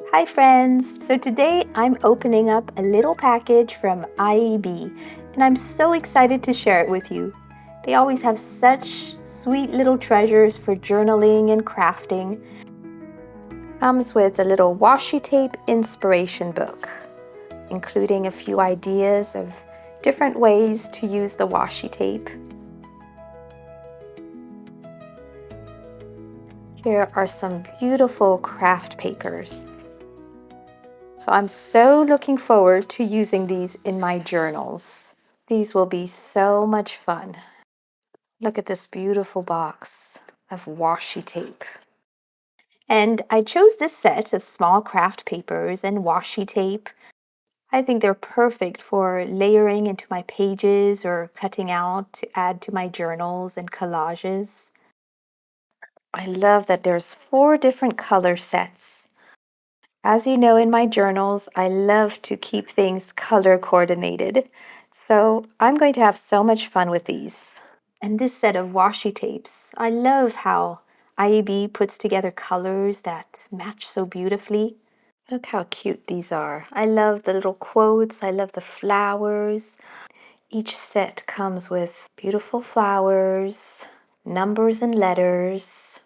Hi friends! So today I'm opening up a little package from ieebee and I'm so excited to share it with you. They always have such sweet little treasures for journaling and crafting. Comes with a little washi tape inspiration book, including a few ideas of different ways to use the washi tape. Here are some beautiful craft papers. So I'm so looking forward to using these in my journals. These will be so much fun. Look at this beautiful box of washi tape. And I chose this set of small craft papers and washi tape. I think they're perfect for layering into my pages or cutting out to add to my journals and collages. I love that there's 4 different color sets. As you know, in my journals, I love to keep things color coordinated. So I'm going to have so much fun with these. And this set of washi tapes, I love how ieebee puts together colors that match so beautifully. Look how cute these are. I love the little quotes. I love the flowers. Each set comes with beautiful flowers, numbers and letters.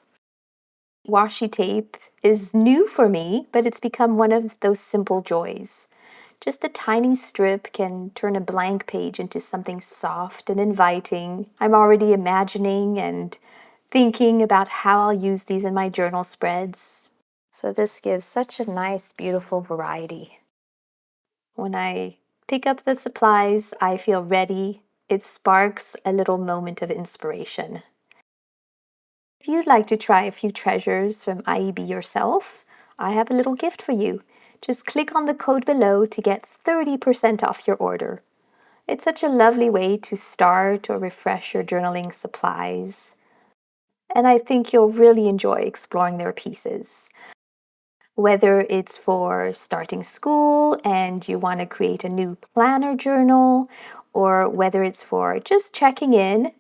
Washi tape is new for me, but it's become one of those simple joys. Just a tiny strip can turn a blank page into something soft and inviting. I'm already imagining and thinking about how I'll use these in my journal spreads. So this gives such a nice, beautiful variety. When I pick up the supplies, I feel ready. It sparks a little moment of inspiration. If you'd like to try a few treasures from ieebee yourself, I have a little gift for you. Just click on the code below to get 30% off your order. It's such a lovely way to start or refresh your journaling supplies. And I think you'll really enjoy exploring their pieces. Whether it's for starting school and you want to create a new planner journal, or whether it's for just checking in,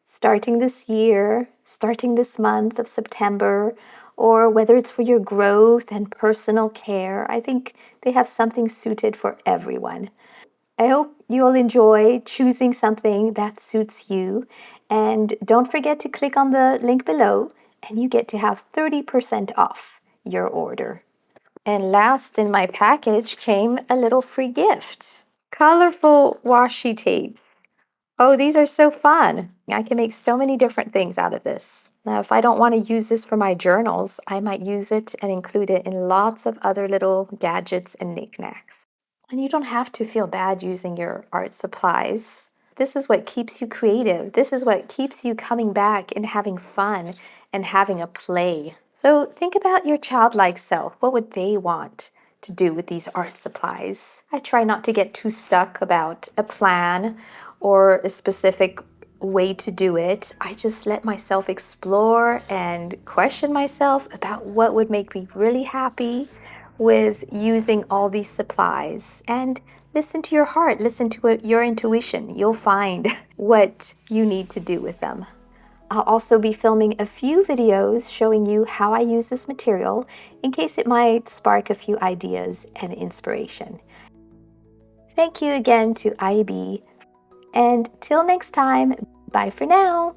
starting this year, starting this month of September, or whether it's for your growth and personal care, I think they have something suited for everyone. I hope you'll enjoy choosing something that suits you. And don't forget to click on the link below and you get to have 30% off your order. And last in my package came a little free gift. Colorful washi tapes. Oh, these are so fun. I can make so many different things out of this. Now, if I don't want to use this for my journals, I might use it and include it in lots of other little gadgets and knickknacks. And you don't have to feel bad using your art supplies. This is what keeps you creative. This is what keeps you coming back and having fun and having a play. So think about your childlike self. What would they want to do with these art supplies? I try not to get too stuck about a plan or a specific way to do it. I just let myself explore and question myself about what would make me really happy with using all these supplies. And listen to your heart, listen to your intuition. You'll find what you need to do with them. I'll also be filming a few videos showing you how I use this material in case it might spark a few ideas and inspiration. Thank you again to ieebee, and till next time, bye for now.